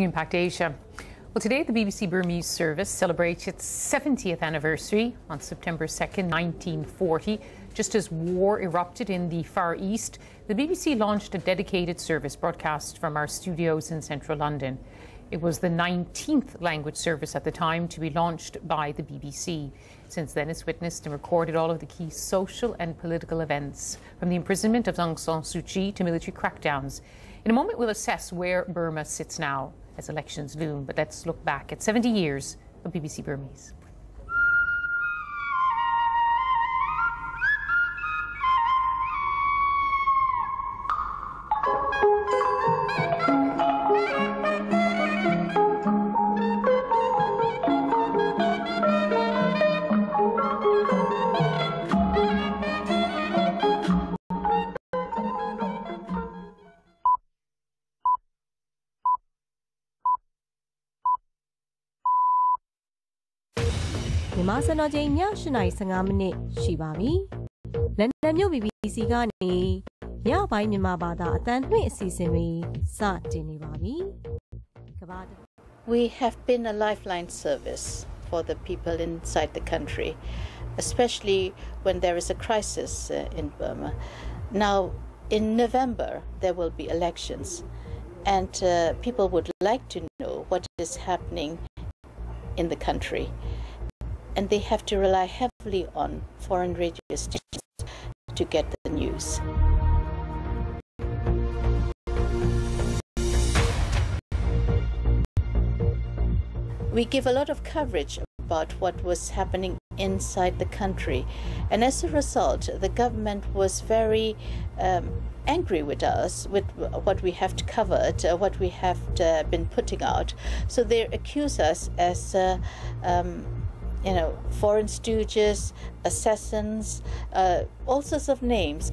Impact Asia. Well, today the BBC Burmese service celebrates its 70th anniversary on September 2nd, 1940. Just as war erupted in the Far East, the BBC launched a dedicated service broadcast from our studios in central London. It was the 19th language service at the time to be launched by the BBC. Since then, it's witnessed and recorded all of the key social and political events, from the imprisonment of Aung San Suu Kyi to military crackdowns. In a moment, we'll assess where Burma sits now as elections loom, but let's look back at 70 years of BBC Burmese.မြန်မာစံတော်ချိန်ည8:15 မိနစ်ရှိပါပြီ။လန်ဒန်မြို့ BBC ကနေညပိုင်းမြန်မာဘာသာအသံလွှင့်အစီအစဉ်တွေစတင်နေပါပြီ။ We have been a lifeline service for the people inside the country, especially when there is a crisis in Burma. Now, in November, there will be elections, and people would like to know what is happening in the country. And they have to rely heavily on foreign radio stations to get the news. We give a lot of coverage about what was happening inside the country, and as a result, the government was very angry with us, with what we have covered, what we have been putting out. So they accuse us as foreign stooges, assassins, all sorts of names.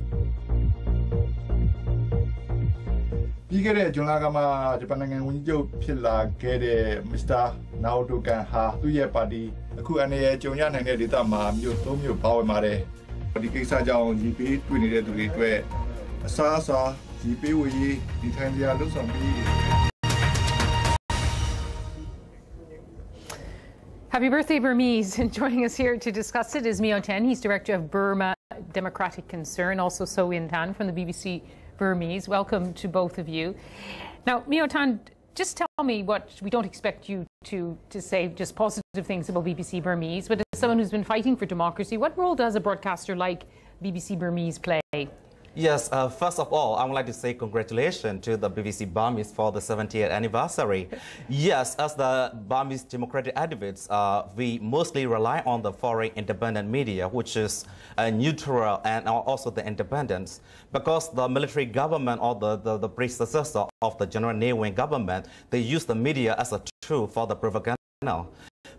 ပြီးခဲ့တဲ့ဂျွန်လကမှဂျပန်နိုင်ငံဝန်ကြီးချုပ်ဖြစ်လာခဲ့တဲ့ Mr. Naoto Kan ဟာသူ့ရဲ့ပါတီအခုအနေနဲ့ကြုံရနိုင်တဲ့ဒေသမှာမြို့သုံးမြို့ပါဝင်ပါတယ်ဒီကိစ္စကြောင့်ညီပေးတွေ့နေတဲ့သူတွေအတွက်အစားအစာညီပေးဝေရေးဒီထိုင်စရာလှုပ်ဆောင်ပြီး Happy birthday, Burmese. And joining us here to discuss it is Myo Thein. He's Director of Burma Democratic Concern, also So In Tan from the BBC Burmese. Welcome to both of you. Now, Myo Thein, just tell me what, we don't expect you to say just positive things about BBC Burmese, but as someone who's been fighting for democracy, what role does a broadcaster like BBC Burmese play? Yes, first of all, I would like to say congratulations to the BBC Burmese for the 70th anniversary. Yes, as the Burmese democratic activists, we mostly rely on the foreign independent media, which is neutral and also the independence, because the military government or the pre-successor of the General Ne Win government, they use the media as a tool for the propaganda.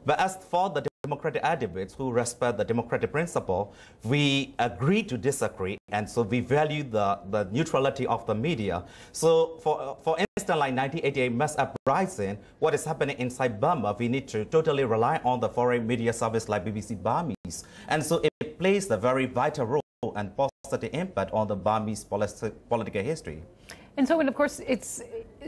But as for the democratic activists who respect the democratic principle, we agree to disagree, and so we value the neutrality of the media. So for instance, like 1988 mass uprising, what is happening inside Burma, we need to totally rely on the foreign media service like BBC Burmese. And so it plays a very vital role and positive impact on the Burmese political history. And so, and of course, it's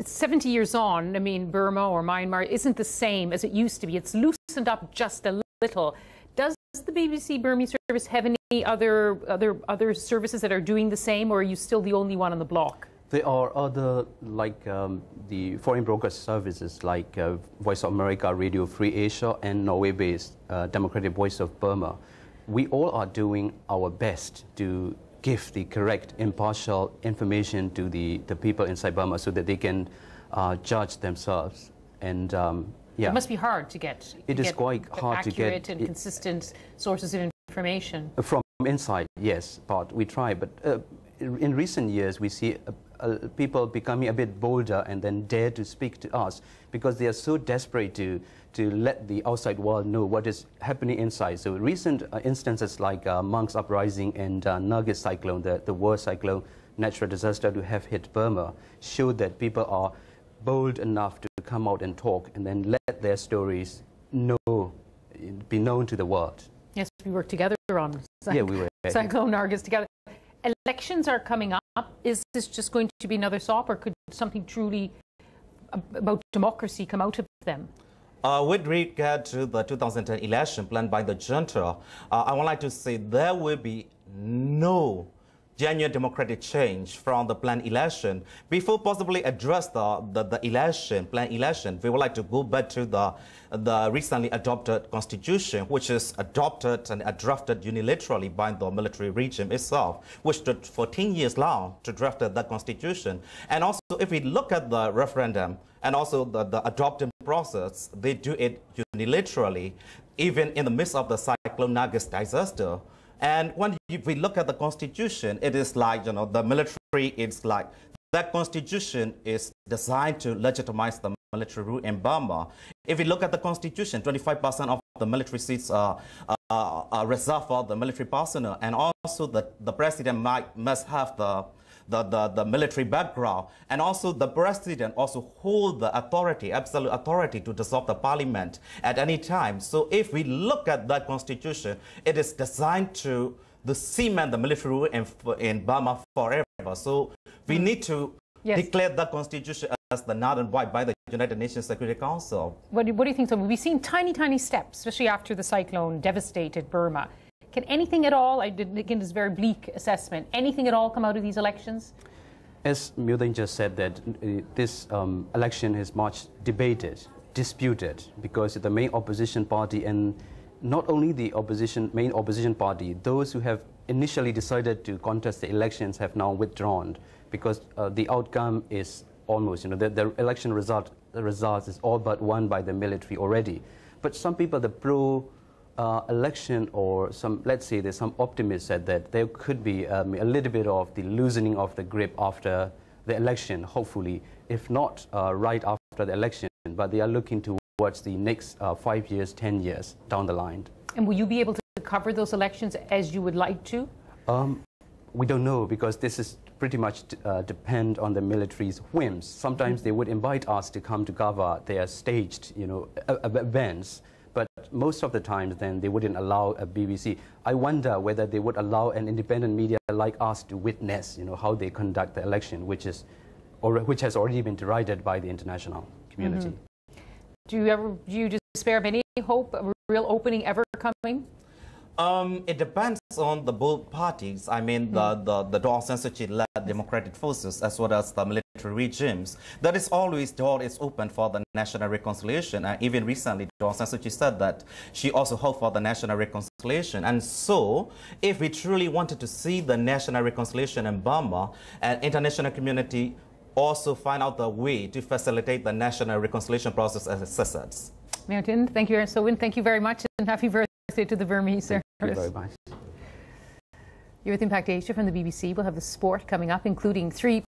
70 years on. I mean, Burma or Myanmar isn't the same as it used to be. It's loosened up just a little. Does the BBC Burmese service have any other services that are doing the same, or are you still the only one on the block? There are other, like the foreign broadcast services like Voice of America, Radio Free Asia, and Norway-based Democratic Voice of Burma. We all are doing our best to give the correct, impartial information to the people inside Burma so that they can judge themselves. And yeah, it must be hard to get. It is quite hard to get accurate and consistent sources of information. From inside, yes, but we try. But in recent years, we see people becoming a bit bolder and then dare to speak to us because they are so desperate to let the outside world know what is happening inside. So recent instances like Monks Uprising and Nargis cyclone, the worst cyclone natural disaster to have hit Burma, show that people are bold enough to come out and talk and then let their stories be known to the world. Yes, we worked together on Cyclone Nargis together. Elections are coming up. Is this just going to be another stop, or could something truly about democracy come out of them? With regard to the 2010 election planned by the junta, I would like to say there will be no genuine democratic change from the planned election. Before possibly address the planned election, we would like to go back to the recently adopted constitution, which is adopted and drafted unilaterally by the military regime itself, which took 14 years long to draft that constitution. And also, if we look at the referendum and also the adopting process, they do it unilaterally, even in the midst of the cyclone Nargis disaster. And when we look at the constitution, it is like, the military, it's like that constitution is designed to legitimize the military rule in Burma. If we look at the constitution, 25% of the military seats are reserved for the military personnel, and also the president must have the military background, and also the president also hold the authority, absolute authority to dissolve the parliament at any time. So if we look at that constitution, it is designed to cement the military rule in Burma forever. So we need to declare that constitution as the null and void by the United Nations Security Council. What do you think? So we've seen tiny steps, especially after the cyclone devastated Burma. Can anything at all, again, this very bleak assessment, anything at all come out of these elections? As Myo Thein just said, that this election is much debated, disputed, because the main opposition party, and not only the main opposition party, those who have initially decided to contest the elections have now withdrawn, because the outcome is almost, the election result is all but won by the military already. But some people, the election, or let's say there's some optimists said that there could be a little bit of the loosening of the grip after the election, hopefully, if not right after the election, but they are looking towards the next 5 years, 10 years down the line. And will you be able to cover those elections as you would like to? We don't know, because this is pretty much depend on the military's whims. Sometimes they would invite us to come to cover their staged, events. But most of the time, then, they wouldn't allow a BBC. I wonder whether they would allow an independent media like us to witness, how they conduct the election, which has already been derided by the international community. Do you despair of any hope of a real opening ever coming? It depends on the both parties. I mean, the Aung San Suu Kyi-led democratic forces as well as the military regimes. That is always, door is open for the national reconciliation. And even recently, Aung San Suu Kyi said that she also hoped for the national reconciliation. And so, if we truly wanted to see the national reconciliation in Burma, and international community also find out the way to facilitate the national reconciliation process as it says. Myo Thein, thank you, thank you very much, and happy birthday to the Burmese service. Thank you very much. You're with Impact Asia from the BBC. We'll have the sport coming up, including 3